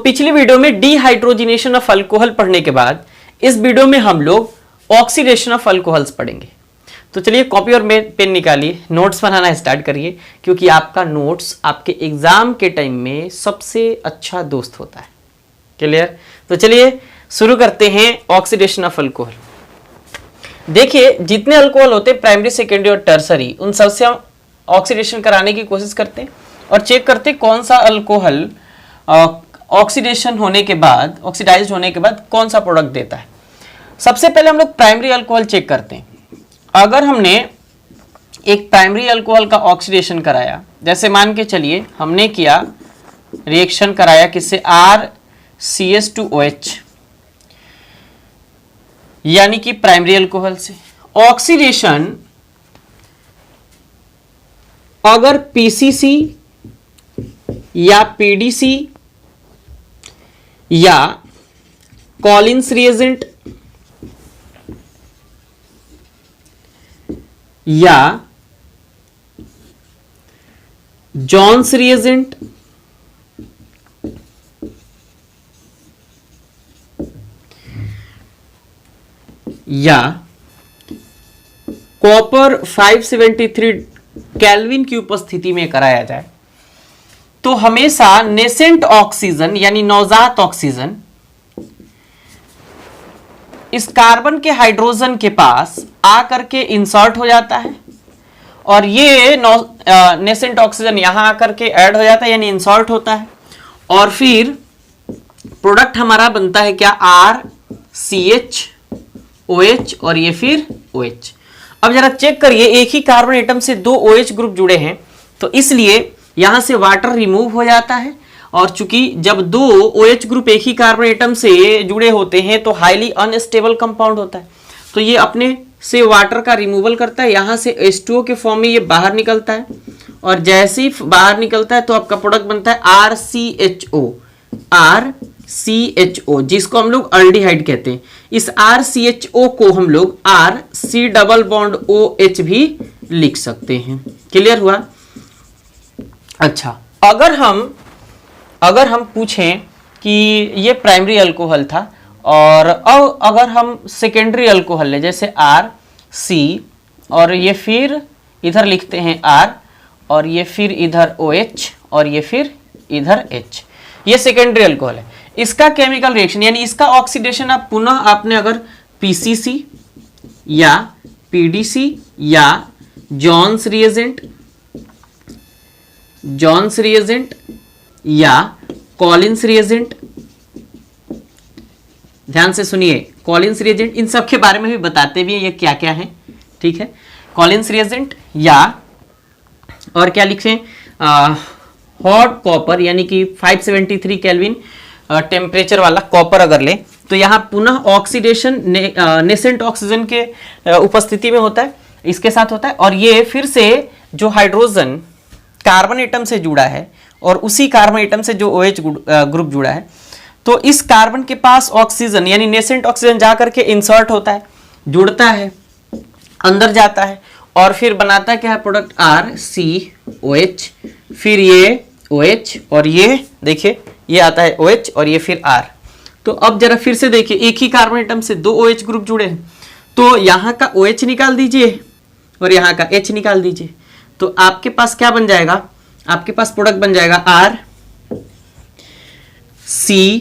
पिछली वीडियो में dehydrogenation of alcohol पढ़ने के बाद इस वीडियो में हम लोग ऑक्सीडेशन ऑफ अल्कोहल्स पढ़ेंगे। तो चलिए कॉपी और पेन निकालिए, नोट्स बनाना स्टार्ट करिए, क्योंकि आपका नोट्स आपके एग्जाम के टाइम में सबसे अच्छा दोस्त होता है। क्लियर? तो चलिए शुरू करते हैं ऑक्सीडेशन ऑफ अल्कोहल। देखिए जितने अल्कोहल होते हैं प्राइमरी, सेकेंडरी और टर्सरी, उन सबसे हम ऑक्सीडेशन कराने की कोशिश करते हैं और चेक करते हैं कौन सा अल्कोहल ऑक्सीडेशन होने के बाद, ऑक्सीडाइज्ड होने के बाद कौन सा प्रोडक्ट देता है। सबसे पहले हम लोग प्राइमरी अल्कोहल चेक करते हैं। अगर हमने एक प्राइमरी अल्कोहल का ऑक्सीडेशन कराया, जैसे मान के चलिए हमने किया रिएक्शन कराया किससे, RCH2OH यानी कि प्राइमरी अल्कोहल से। ऑक्सीडेशन अगर PCC या PDC या कॉलिन्स रिएजेंट या जॉन्स रिएजेंट या कॉपर 573 केल्विन की उपस्थिति में कराया जाए, तो हमेशा नेसेंट ऑक्सीजन यानी नवजात ऑक्सीजन इस कार्बन के हाइड्रोजन के पास आकर के इंसर्ट हो जाता है और ये नेसेंट ऑक्सीजन यहां आकर के ऐड हो जाता है यानी इंसर्ट होता है, और फिर प्रोडक्ट हमारा बनता है क्या, RCH OH और ये फिर OH। अब जरा चेक करिए, एक ही कार्बन एटम से दो OH ग्रुप जुड़े हैं, तो इसलिए यहां से वाटर रिमूव हो जाता है, और चूंकि जब दो OH ग्रुप एक ही कार्बन एटम से जुड़े होते हैं तो हाईली अनस्टेबल कंपाउंड होता है, तो ये अपने से वाटर का रिमूवल करता है, यहां से H2O के फॉर्म में ये बाहर निकलता है, और जैसे ही बाहर निकलता है तो आपका प्रोडक्ट बनता है RCHO, जिसको हम लोग अल्डिहाइड कहते हैं। इस RCHO को हम लोग RC⋅OH भी लिख सकते हैं। क्लियर हुआ? अच्छा, अगर हम पूछें कि ये प्राइमरी अल्कोहल था और अब अगर हम सेकेंडरी अल्कोहल ले, जैसे RC और ये फिर इधर लिखते हैं R और ये फिर इधर OH और ये फिर इधर H, ये सेकेंडरी अल्कोहल है। इसका केमिकल रिएक्शन यानी इसका ऑक्सीडेशन आप पुनः आपने अगर PCC या PDC या जॉन्स रिएजेंट या कॉलिन्स रिएजेंट, ध्यान से सुनिए, कॉलिन्स रिएजेंट इन सब के बारे में भी बताते भी हैं ये क्या क्या है, ठीक है। कॉलिन्स रिएजेंट या और क्या लिखें, हॉट कॉपर यानी कि 573 केल्विन टेम्परेचर वाला कॉपर अगर ले, तो यहाँ पुनः ऑक्सीडेशन नेसेंट ऑक्सीजन के उपस्थिति में होता है, इसके साथ होता है, और ये फिर से जो हाइड्रोजन कार्बन एटम से जुड़ा है और उसी कार्बन एटम से जो OH ग्रुप जुड़ा है, तो इस कार्बन के पास ऑक्सीजन यानी नेसेंट ऑक्सीजन जाकर के इंसर्ट होता है, जुड़ता है, अंदर जाता है और फिर बनाता है क्या है, प्रोडक्ट RCOH, फिर ये OH और ये देखिए ये आता है OH और ये फिर R। तो अब जरा फिर से देखिए, एक ही कार्बन एटम से दो OH ग्रुप जुड़े हैं, तो यहाँ का OH निकाल दीजिए और यहाँ का H निकाल दीजिए, तो आपके पास क्या बन जाएगा, आपके पास प्रोडक्ट बन जाएगा RC,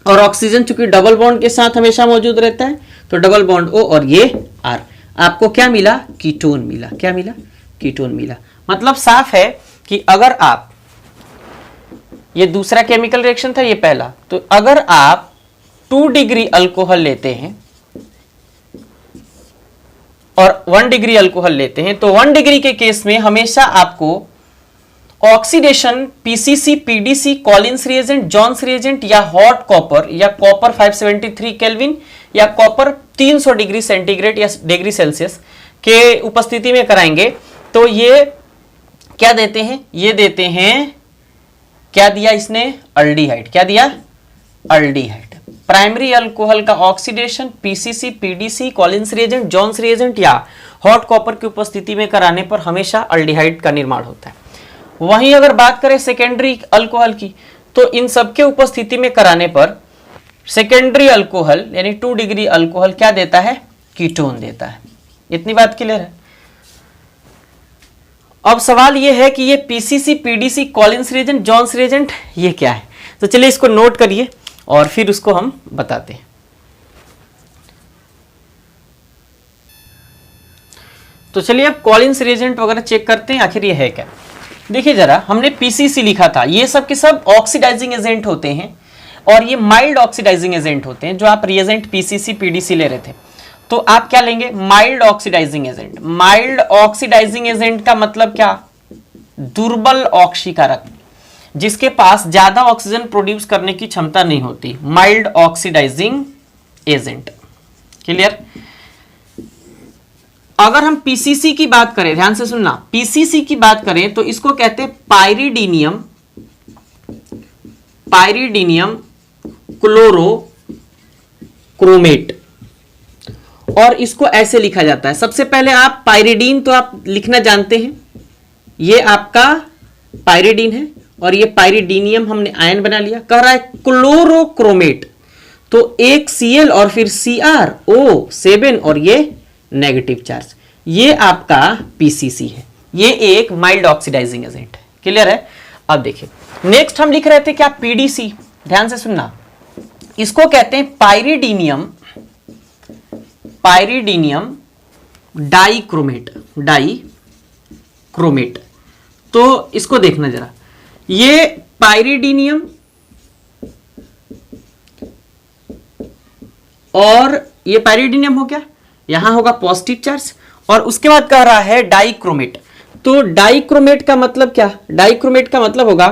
और ऑक्सीजन चूंकि डबल बॉन्ड के साथ हमेशा मौजूद रहता है तो डबल बॉन्ड O और ये R। आपको क्या मिला, कीटोन मिला। क्या मिला, कीटोन मिला। मतलब साफ है कि अगर आप, ये दूसरा केमिकल रिएक्शन था, ये पहला, तो अगर आप 2 डिग्री अल्कोहल लेते हैं और 1 डिग्री अल्कोहल लेते हैं, तो 1 डिग्री के केस में हमेशा आपको oxidation PCC, PDC, Collins reagent, Johns reagent या हॉट कॉपर या कॉपर 573 केल्विन या कॉपर 300 डिग्री सेंटीग्रेड या डिग्री सेल्सियस के उपस्थिति में कराएंगे। तो ये क्या देते हैं, ये देते हैं, क्या दिया इसने, अल्डिहाइड। क्या दिया, अल्डिहाइड। प्राइमरी अल्कोहल का oxidation PCC, PDC, Collins reagent, Johns reagent या हॉट कॉपर की उपस्थिति में कराने पर हमेशा अल्डिहाइड का निर्माण होता है। वहीं अगर बात करें सेकेंडरी अल्कोहल की, तो इन सबके उपस्थिति में कराने पर सेकेंडरी अल्कोहल यानी 2 डिग्री अल्कोहल क्या देता है, कीटोन देता है। इतनी बात क्लियर है। अब सवाल यह है कि ये PCC, PDC, Collins reagent, Johns reagent ये क्या है। तो चलिए इसको नोट करिए और फिर उसको हम बताते हैं। तो चलिए अब कॉलिन्स रिएजेंट वगैरह चेक करते हैं आखिर ये है क्या। देखिए जरा, हमने पीसीसी लिखा था, ये सब के सब ऑक्सीडाइजिंग एजेंट होते हैं और ये माइल्ड ऑक्सीडाइजिंग एजेंट होते हैं। जो आप रिएजेंट पीसीसी, पीडीसी ले रहे थे, तो आप क्या लेंगे, mild oxidising agent. Mild oxidising agent का मतलब क्या, दुर्बल ऑक्सीकारक, जिसके पास ज्यादा ऑक्सीजन प्रोड्यूस करने की क्षमता नहीं होती, माइल्ड ऑक्सीडाइजिंग एजेंट। क्लियर। अगर हम पीसीसी की बात करें, ध्यान से सुनना, पीसीसी की बात करें तो इसको कहते हैं पाइरिडीनियम, पाइरिडीनियम क्लोरोक्रोमेट, और इसको ऐसे लिखा जाता है। सबसे पहले आप पाइरिडीन तो आप लिखना जानते हैं, ये आपका पाइरिडीन है और ये पाइरिडीनियम हमने आयन बना लिया। कह रहा है क्लोरोक्रोमेट, तो एक Cl और फिर CrO7 और ये नेगेटिव चार्ज, ये आपका पीसीसी है। ये एक माइल्ड ऑक्सीडाइजिंग एजेंट है। क्लियर है। अब देखिए नेक्स्ट हम लिख रहे थे क्या, पीडीसी। ध्यान से सुनना, इसको कहते हैं पाइरिडीनियम, पाइरिडीनियम डाइक्रोमेट, डाइक्रोमेट। तो इसको देखना जरा, ये पाइरिडीनियम और ये पाइरिडीनियम हो गया, यहां होगा पॉजिटिव चार्ज, और उसके बाद कह रहा है डाइक्रोमेट। तो डाइक्रोमेट का मतलब क्या, डाइक्रोमेट का मतलब होगा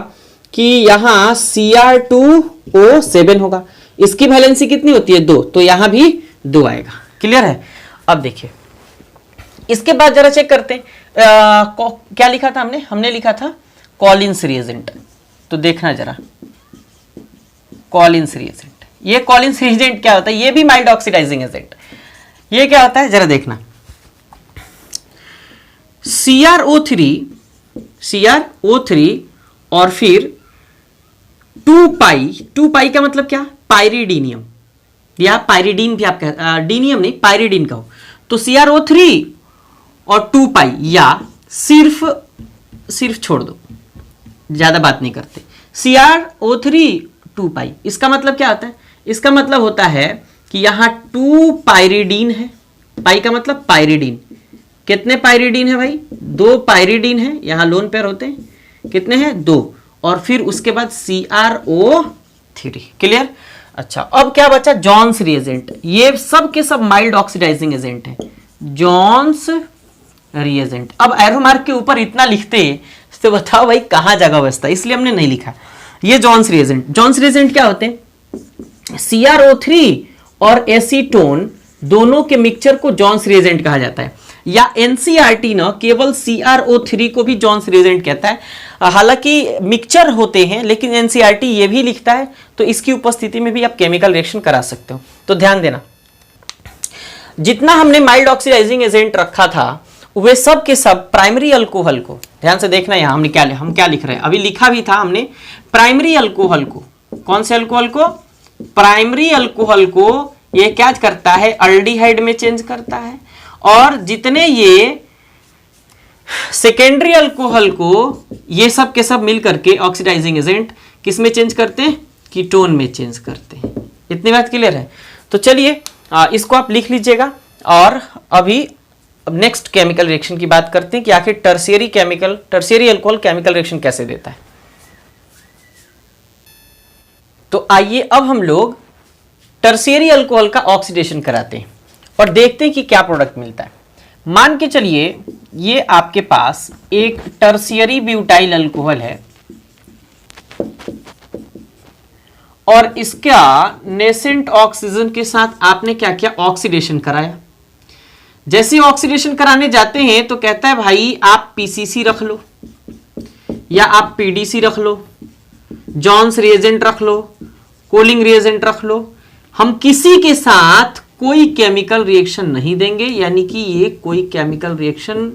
कि यहां Cr2O7 होगा, इसकी वैलेंसी कितनी होती है, 2, तो यहां भी 2 आएगा। क्लियर है। अब देखिए इसके बाद जरा चेक करते हैं, क्या लिखा था हमने, हमने लिखा था कॉलिन्स रिएजेंट। तो देखना जरा, कॉलिन्स रिएजेंट, ये कॉलिन्स रिएजेंट क्या होता है, ये भी माइल्ड ऑक्सीडाइजिंग एजेंट। ये क्या होता है जरा देखना, CrO3 और फिर 2 पाई का मतलब क्या, पाइरिडीनियम, या पाइरिडीन भी आप डीनियम नहीं, पाइरिडीन कहो। तो CrO3 और 2 पाई, या सिर्फ छोड़ दो, ज्यादा बात नहीं करते, CrO3 2 पाई। इसका मतलब क्या होता है, इसका मतलब होता है कि यहां 2 पाइरिडीन है, पाई का मतलब पाइरिडीन। कितने पाइरिडीन है भाई, 2 पाइरिडीन है, यहां लोन पेयर होते हैं, कितने हैं, 2, और फिर उसके बाद CrO3। क्लियर। अच्छा अब क्या बचा, जॉन्स रिएजेंट। ये सब के सब माइल्ड ऑक्सीडाइजिंग एजेंट है, जॉन्स रिएजेंट। अब एरो मार्क के ऊपर इतना लिखते तो बताओ भाई कहां जगह बचता, इसलिए हमने नहीं लिखा। ये जॉन्स रिएजेंट, जॉन्स रिएजेंट क्या होते हैं, CrO3 और एसीटोन दोनों के मिक्सचर को जॉन्स रिएजेंट कहा जाता है, या एनसीईआरटी न केवल CrO3 को भी जॉन्स रिएजेंट कहता है। हालांकि मिक्सचर होते हैं लेकिन एनसीईआरटी ये भी लिखता है, तो इसकी उपस्थिति में भी आप केमिकल रिएक्शन करा सकते हो। तो ध्यान देना, जितना हमने माइल्ड ऑक्सीडाइजिंग एजेंट रखा था वे सब के सब प्राइमरी अल्कोहल को, ध्यान से देखना यहां हम क्या लिख रहे हैं, अभी लिखा भी था हमने प्राइमरी अल्कोहल को। कौन से अल्कोहल को, प्राइमरी अल्कोहल को ये क्या करता है, अल्डिहाइड में चेंज करता है, और जितने ये सेकेंडरी अल्कोहल को, ये सब के सब मिलकर के ऑक्सीडाइजिंग एजेंट किस में चेंज करते हैं, कीटोन में चेंज करते हैं। इतनी बात क्लियर है। तो चलिए इसको आप लिख लीजिएगा, और अभी नेक्स्ट केमिकल रिएक्शन की बात करते हैं कि आखिर टर्शियरी अल्कोहल केमिकल रिएक्शन कैसे देता है। तो आइए अब हम लोग टर्शियरी अल्कोहल का ऑक्सीडेशन कराते हैं और देखते हैं कि क्या प्रोडक्ट मिलता है। मान के चलिए ये आपके पास एक टर्शियरी ब्यूटाइल अल्कोहल है और इसका नेसेंट ऑक्सीजन के साथ आपने क्या किया, ऑक्सीडेशन कराया। जैसे ऑक्सीडेशन कराने जाते हैं तो कहता है भाई आप पीसीसी रख लो या आप पीडीसी रख लो, जॉन्स रिएजेंट रख लो, कोलिंग रिएजेंट रख लो, हम किसी के साथ कोई केमिकल रिएक्शन नहीं देंगे, यानी कि ये कोई केमिकल रिएक्शन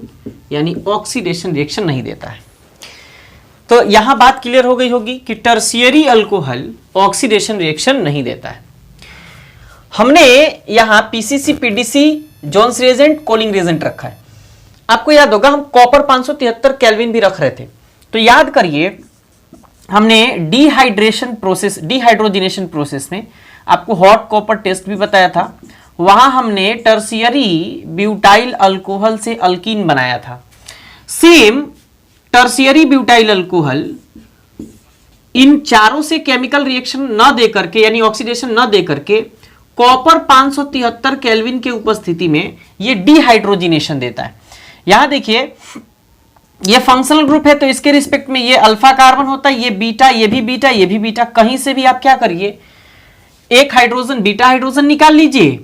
यानी ऑक्सीडेशन रिएक्शन नहीं देता है। तो यहां बात क्लियर हो गई होगी कि टर्शियरी अल्कोहल ऑक्सीडेशन रिएक्शन नहीं देता है। हमने यहां PCC, PDC, Jones reagent, Collins reagent रखा है। आपको याद होगा हम कॉपर 573 केल्विन भी रख रहे थे। तो याद करिए हमने डिहाइड्रेशन प्रोसेस, डिहाइड्रोजिनेशन प्रोसेस में आपको हॉट कॉपर टेस्ट भी बताया था। वहां हमने टर्शियरी ब्यूटाइल अल्कोहल से अल्कीन बनाया था। सेम टर्शियरी ब्यूटाइल अल्कोहल इन चारों से केमिकल रिएक्शन न दे करके, यानी ऑक्सीडेशन न दे करके, कॉपर 573 केल्विन के उपस्थिति में ये डिहाइड्रोजिनेशन देता है। यहां देखिए ये फंक्शनल ग्रुप है, तो इसके रिस्पेक्ट में ये अल्फा कार्बन होता है, ये बीटा, ये भी बीटा, ये भी बीटा। कहीं से भी आप क्या करिए, एक हाइड्रोजन, बीटा हाइड्रोजन निकाल लीजिए।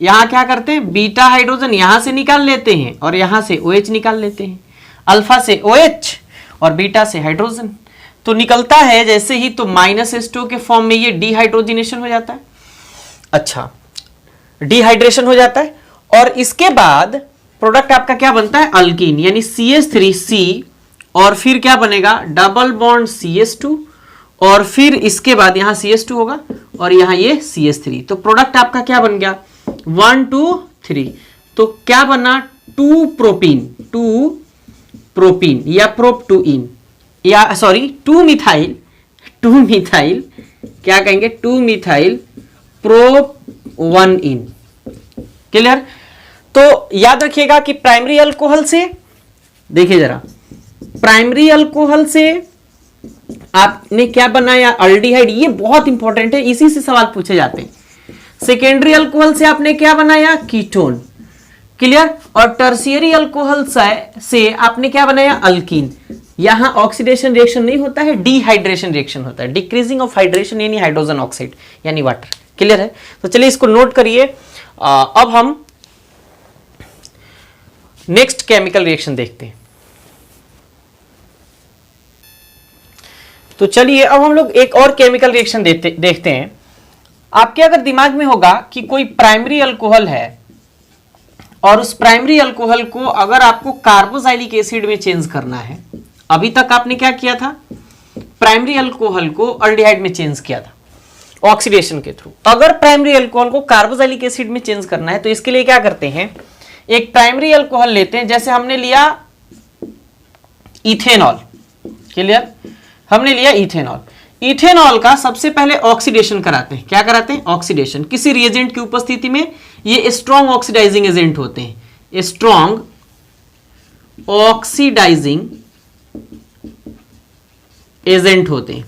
यहां क्या करते हैं, बीटा हाइड्रोजन यहां से निकाल लेते हैं और यहां से OH निकाल लेते हैं। अल्फा से OH और बीटा से हाइड्रोजन तो निकलता है जैसे ही, तो -H2 के फॉर्म में ये डिहाइड्रोजिनेशन हो जाता है। अच्छा, डिहाइड्रेशन हो जाता है और इसके बाद प्रोडक्ट आपका क्या बनता है, अल्कीन, यानी CH3C और फिर क्या बनेगा, डबल बॉन्ड CH2 और फिर इसके बाद यहां CH2 होगा और यहां ये CH3। तो प्रोडक्ट आपका क्या बन गया, 1 2 3। तो क्या बना, 2 प्रोपीन या प्रोप-2-इन, या सॉरी 2 मिथाइल क्या कहेंगे, 2 मिथाइल प्रोप-1-इन। क्लियर। तो याद रखिएगा कि प्राइमरी अल्कोहल से, देखिए जरा, प्राइमरी अल्कोहल से आपने क्या बनाया, अल्डिहाइड। ये बहुत इंपॉर्टेंट है, इसी से सवाल पूछे जाते हैं। सेकेंडरी अल्कोहल से आपने क्या बनाया, कीटोन। क्लियर। और टर्शियरी अल्कोहल से आपने क्या बनाया, अल्कीन। यहां ऑक्सीडेशन रिएक्शन नहीं होता है, डिहाइड्रेशन रिएक्शन होता है, डिक्रीजिंग ऑफ हाइड्रेशन यानी हाइड्रोजन ऑक्साइड यानी वाटर। क्लियर है। तो चलिए इसको नोट करिए। अब हम नेक्स्ट केमिकल रिएक्शन देखते हैं। तो चलिए अब हम लोग एक और केमिकल रिएक्शन देखते हैं। आपके अगर दिमाग में होगा कि कोई प्राइमरी अल्कोहल है और उस प्राइमरी अल्कोहल को अगर आपको कार्बोक्सिलिक एसिड में चेंज करना है, अभी तक आपने क्या किया था, प्राइमरी अल्कोहल को अल्डिहाइड में चेंज किया था ऑक्सीडेशन के थ्रू। अगर प्राइमरी अल्कोहल को कार्बोक्सिलिक एसिड में चेंज करना है तो इसके लिए क्या करते हैं, एक प्राइमरी अल्कोहल लेते हैं, जैसे हमने लिया इथेनॉल। क्लियर। हमने लिया इथेनॉल। इथेनॉल का सबसे पहले ऑक्सीडेशन कराते हैं। क्या कराते हैं, ऑक्सीडेशन। किसी रिएजेंट की उपस्थिति में ये स्ट्रॉन्ग ऑक्सीडाइजिंग एजेंट होते हैं, स्ट्रॉन्ग ऑक्सीडाइजिंग एजेंट होते हैं।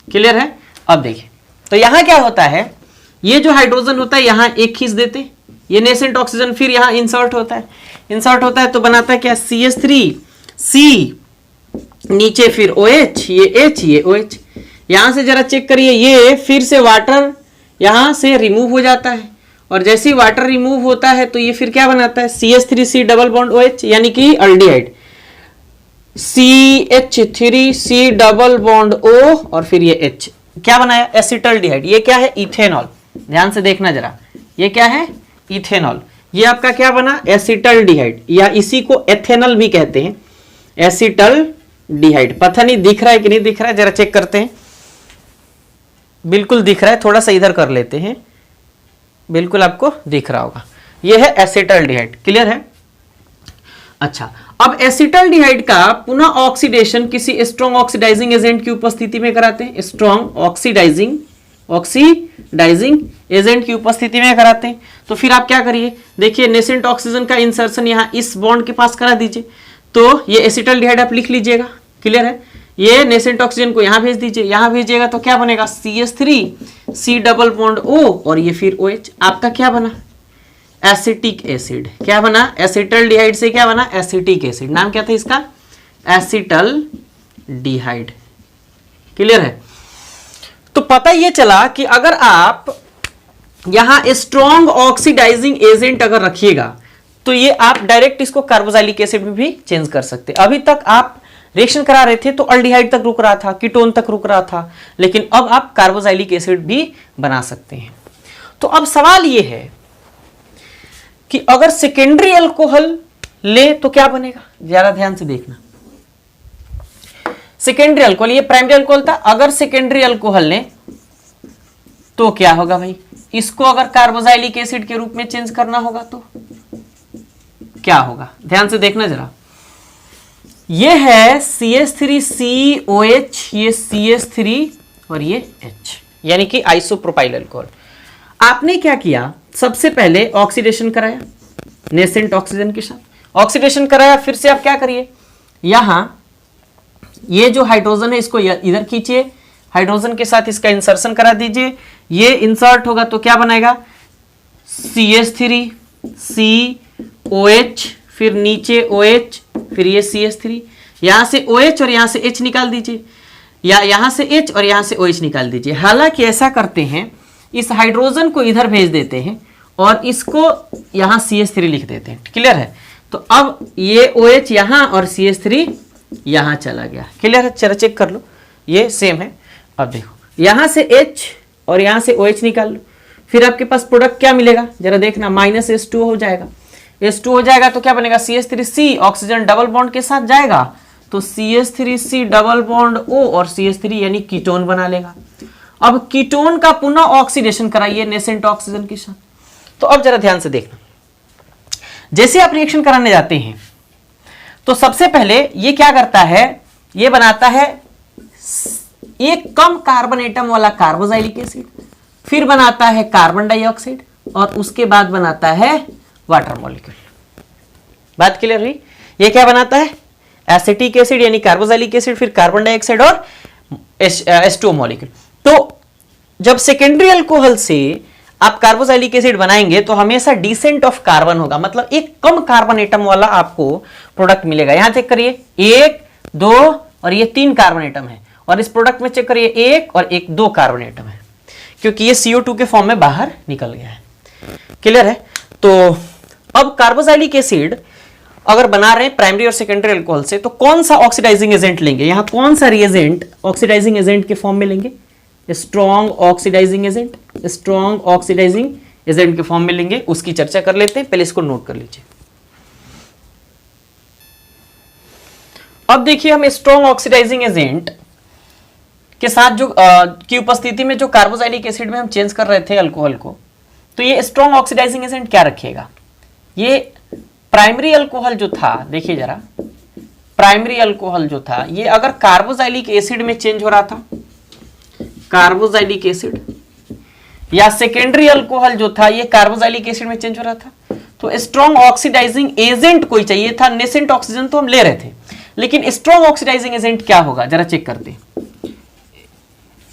क्लियर है। अब देखिए, तो यहां क्या होता है, ये जो हाइड्रोजन होता है यहां एक खींच देते, ये नेसेंट ऑक्सीजन फिर यहां इंसर्ट होता है, तो बनाता है क्या, CH3C, नीचे फिर OH, ये H, ये OH। यहां से जरा चेक करिए, ये फिर से वाटर यहां से रिमूव हो जाता है और जैसे ही वाटर रिमूव होता है तो ये फिर क्या बनाता है, CH3C डबल बॉन्ड OH, यानी कि aldehyde. CH3C double bond O और फिर ये H, क्या बनाया, एसिटल्डिहाइड। ये क्या है, इथेनॉल। ध्यान से देखना जरा, ये क्या है, इथेनॉल। ये आपका क्या बना, एसिटल्डिहाइड, या इसी को एथेनॉल भी कहते हैं, एसिटल्डिहाइड। पता नहीं दिख रहा है कि नहीं दिख रहा है, जरा चेक करते हैं। बिल्कुल दिख रहा है, थोड़ा सा इधर कर लेते हैं, बिल्कुल आपको दिख रहा होगा, ये है एसिटल्डिहाइड। क्लियर है। अच्छा, अब एसिटल्डिहाइड का पुनः ऑक्सीडेशन किसी स्ट्रॉन्ग ऑक्सीडाइजिंग एजेंट की उपस्थिति में कराते हैं, स्ट्रॉन्ग ऑक्सीडाइजिंग एजेंट की उपस्थिति में कराते हैं। तो फिर आप क्या करिए, देखिए नेसेंट ऑक्सीजन का इंसर्शन यहां इस बॉन्ड के पास करा दीजिए, तो ये एसिटल्डिहाइड आप लिख लीजिएगा। क्लियर है। ये नेसेंट ऑक्सीजन को यहां भेज दीजिए, यहां भेजिएगा तो क्या बनेगा, CH3C डबल बॉन्ड O और ये फिर OH। आपका क्या बना, एसिटिक एसिड। क्या बना, एसिटल्डिहाइड से क्या बना, एसिटिक एसिड। नाम क्या था इसका, एसिटल्डिहाइड। क्लियर है। तो पता ये चला कि अगर आप यहां स्ट्रॉन्ग ऑक्सीडाइजिंग एजेंट अगर रखिएगा तो ये आप डायरेक्ट इसको कार्बोक्सिलिक एसिड में भी चेंज कर सकते। अभी तक आप रिएक्शन करा रहे थे तो अल्डिहाइड तक रुक रहा था, कीटोन तक रुक रहा था, लेकिन अब आप कार्बोक्सिलिक एसिड भी बना सकते हैं। तो अब सवाल ये है कि अगर सेकेंडरी अल्कोहल ले तो क्या बनेगा, जरा ध्यान से देखना। सेकेंडरी अल्कोहल, ये प्राइमरी अल्कोहल था। अगर सेकेंडरी अल्कोहल ने तो क्या होगा भाई, इसको अगर कार्बोक्सिलिक एसिड के रूप में चेंज करना होगा तो क्या होगा, ध्यान से देखना जरा। ये है CH3COH, ये CH3 और ये H, यानी कि आइसोप्रोपाइल अल्कोहल। आपने क्या किया, सबसे पहले ऑक्सीडेशन कराया नेसेंट ऑक्सीजन के साथ, ऑक्सीडेशन कराया। फिर से आप क्या करिए, यहां ये जो हाइड्रोजन है इसको इधर खींचिए, हाइड्रोजन के साथ इसका इंसर्शन करा दीजिए। ये इंसर्ट होगा तो क्या बनाएगा, CH3COH, फिर नीचे OH, फिर ये CH3, यहां से OH और यहां से H निकाल दीजिए, या यहां से H और यहां से OH निकाल दीजिए। हालांकि ऐसा करते हैं, इस हाइड्रोजन को इधर भेज देते हैं और इसको यहां CH3 लिख देते हैं। क्लियर है? तो अब ये OH यहां और CH3 यहां चला गया। क्लियर है? चलो चेक कर लो, ये सेम है। अब देखो यहां से H और यहां से OH निकाल लो, फिर आपके पास प्रोडक्ट क्या मिलेगा जरा देखना, -H2 हो जाएगा। H2 हो जाएगा तो क्या बनेगा, CH3C, ऑक्सीजन डबल बॉन्ड के साथ जाएगा तो CH3C डबल बॉन्ड O और CH3 यानी कीटोन बना लेगा। अब कीटोन का पुनः ऑक्सीडेशन कराइए नेसेंट ऑक्सीजन के साथ। तो अब जरा ध्यान से देखना, जैसे आप रिएक्शन कराने जाते हैं तो सबसे पहले ये क्या करता है, ये बनाता है एक कम कार्बन एटम वाला कार्बोक्सिलिक एसिड, फिर बनाता है कार्बन डाइऑक्साइड और उसके बाद बनाता है वाटर मॉलिक्यूल। बात क्लियर हुई? ये क्या बनाता है, एसिटिक एसिड यानी कार्बोक्सिलिक एसिड, फिर कार्बन डाइऑक्साइड और H2O मॉलिक्यूल। तो जब सेकेंडरी अल्कोहल से आप कार्बोक्सिलिक एसिड बनाएंगे तो हमेशा डिसेंट ऑफ कार्बन होगा, मतलब एक कम कार्बन एटम वाला आपको प्रोडक्ट मिलेगा। यहां चेक करिए 1, 2 और ये 3 कार्बन एटम है, और इस प्रोडक्ट में चेक करिए 1 और 1 2 कार्बन एटम है, क्योंकि ये CO2 के फॉर्म में बाहर निकल गया है। क्लियर है? तो अब कार्बोक्सिलिक एसिड अगर बना रहे हैं प्राइमरी और सेकेंडरी अल्कोहल से, तो कौन सा ऑक्सीडाइजिंग एजेंट लेंगे, यहां कौन सा रिएजेंट ऑक्सीडाइजिंग एजेंट के फॉर्म में लेंगे, strong oxidising agent, strong oxidising agent के फॉर्म में लेंगे। उसकी चर्चा कर लेते हैं, पहले इसको नोट कर लीजिए। अब देखिए हम स्ट्रॉन्ग ऑक्सीडाइजिंग एजेंट के साथ जो की उपस्थिति में जो कार्बोक्सिलिक एसिड में हम चेंज कर रहे थे अल्कोहल को, तो ये स्ट्रॉन्ग ऑक्सीडाइजिंग एजेंट क्या रखिएगा, ये प्राइमरी अल्कोहल जो था, देखिए जरा प्राइमरी अल्कोहल जो था ये अगर कार्बोक्सिलिक एसिड में चेंज हो रहा था, कार्बोक्सिलिक एसिड, या सेकेंडरी अल्कोहल जो था ये कार्बोक्सिलिक एसिड में चेंज हो रहा था, तो स्ट्रॉन्ग ऑक्सीडाइजिंग एजेंट कोई चाहिए था। नेसेंट ऑक्सीजन तो हम ले रहे थे, लेकिन स्ट्रॉन्ग ऑक्सीडाइजिंग एजेंट क्या होगा जरा चेक करते हैं।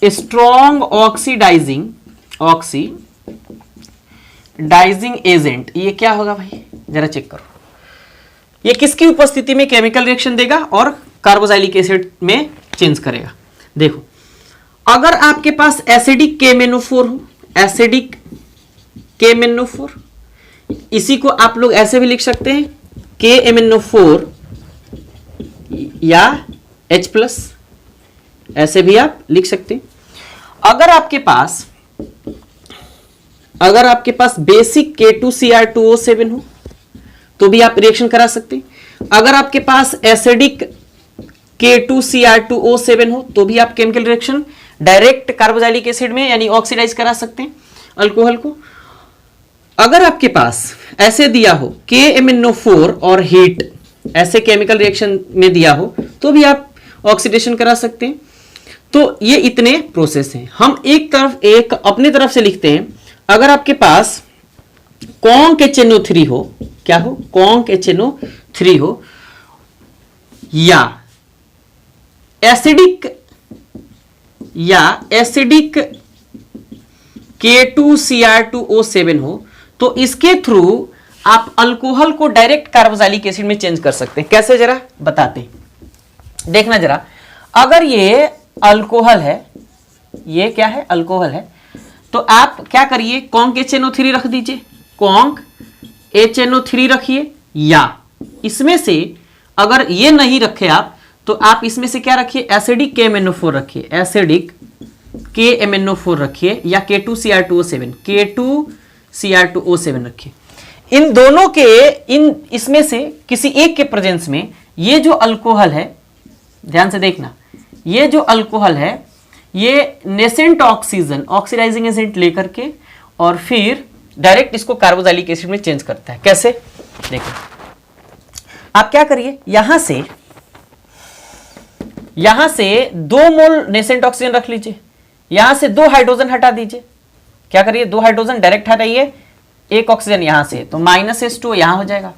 स्ट्रॉन्ग ऑक्सीडाइजिंग एजेंट ये क्या होगा भाई, जरा चेक करो। ये किसकी उपस्थिति में केमिकल रिएक्शन देगा और कार्बोक्सिलिक एसिड में चेंज करेगा। देखो अगर आपके पास एसिडिक KMnO4 हो, एसिडिक KMnO4, इसी को आप लोग ऐसे भी लिख सकते हैं KMnO4 या H+, ऐसे भी आप लिख सकते हैं। अगर आपके पास बेसिक K2Cr2O7 हो तो भी आप रिएक्शन करा सकते हैं। अगर आपके पास एसिडिक K2Cr2O7 हो तो भी आप chemical reaction direct carboxylic acid में यानी ऑक्सीडाइज करा सकते हैं अल्कोहल को। अगर आपके पास ऐसे दिया हो KMnO4 और हीट, ऐसे केमिकल रिएक्शन में दिया हो तो भी आप ऑक्सीडेशन करा सकते हैं। तो ये इतने प्रोसेस हैं। हम एक अपने तरफ से लिखते हैं। अगर आपके पास कॉन्क HNO3 हो, क्या हो, कॉन्क HNO3 हो, या एसिडिक K2Cr2O7 हो, तो इसके थ्रू आप अल्कोहल को डायरेक्ट कार्बोक्सिलिक एसिड में चेंज कर सकते हैं। कैसे जरा बताते हैं, देखना जरा। अगर ये अल्कोहल है, ये क्या है, अल्कोहल है, तो आप क्या करिए, कॉन्क HNO3 रख दीजिए, कॉन्क HNO3 रखिए, या इसमें से अगर ये नहीं रखे आप तो आप इसमें से क्या रखिए, एसिडिक KMnO4 रखिए, एसिडिक KMnO4 रखिए, या K2Cr2O7 रखिए। इन दोनों के इसमें से किसी एक के प्रेजेंस में ये जो अल्कोहल है, ध्यान से देखना, ये जो अल्कोहल है ये नेसेंट ऑक्सीजन ऑक्सीडाइजिंग एजेंट लेकर के और फिर डायरेक्ट इसको कार्बोक्सिलिक एसिड में चेंज करता है। कैसे? देखो आप क्या करिए, यहां से 2 मोल नेसेंट ऑक्सीजन रख लीजिए, यहां से 2 हाइड्रोजन हटा दीजिए। क्या करिए, 2 हाइड्रोजन डायरेक्ट हटाइए, 1 ऑक्सीजन यहां से, तो -H2 यहां हो जाएगा।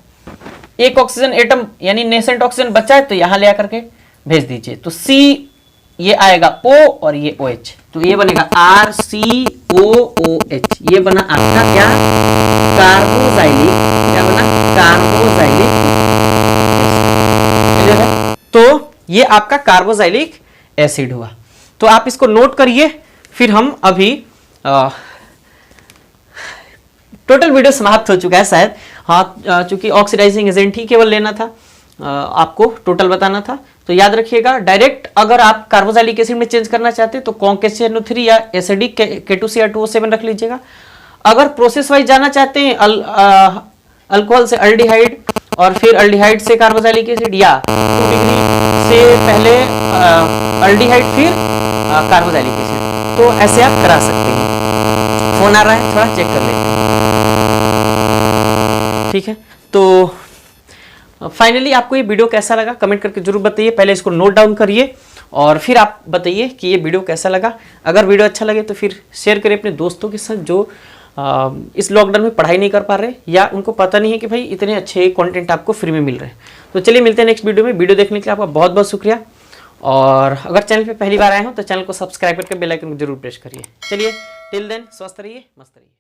1 ऑक्सीजन एटम यानी नेसेंट ऑक्सीजन बचा है तो यहां ले आकर के भेज दीजिए, तो C ये आएगा O और ये OH, तो ये बनेगा RCOOH। ये बना आपका क्या, कार्बोक्सिलिक, क्या बना, कार्बोक्सिलिक। तो ये आपका कार्बोक्सिलिक एसिड हुआ। तो आप इसको नोट करिए, फिर हम अभी टोटल वीडियो समाप्त हो चुका है शायद। हाँ, चूंकि ऑक्सीडाइजिंग एजेंट ही केवल लेना था, आपको टोटल बताना था। तो याद रखिएगा, डायरेक्ट अगर आप कार्बोक्सिलिक एसिड में चेंज करना चाहते हैं तो CONK या एसिडिक K2Cr2O7 रख लीजिएगा। अगर प्रोसेस वाइज जाना चाहते हैं अल्कोहल से अल्डिहाइड और फिर अल्डिहाइड से कार्बोक्सिलिक एसिड, या 2 डिग्री से पहले अल्डिहाइड फिर कार्बोक्सिलिक एसिड, तो ऐसे आप करा सकते हैं। फोन आ रहा है, थोड़ा चेक कर लेते हैं। ठीक है, तो फाइनली आपको ये वीडियो कैसा लगा कमेंट करके जरूर बताइए। पहले इसको नोट डाउन करिए और फिर आप बताइए कि ये वीडियो कैसा लगा। अगर वीडियो अच्छा लगे तो फिर शेयर करें अपने दोस्तों के साथ जो इस लॉकडाउन में पढ़ाई नहीं कर पा रहे या उनको पता नहीं है कि भाई इतने अच्छे कंटेंट आपको फ्री में मिल रहे हैं। तो चलिए मिलते हैं नेक्स्ट वीडियो में। वीडियो देखने के लिए आपका बहुत बहुत शुक्रिया, और अगर चैनल पे पहली बार आए हो तो चैनल को सब्सक्राइब करके बेल आइकन को जरूर प्रेस करिए। चलिए टिल देन, स्वस्थ रहिए, मस्त रहिए।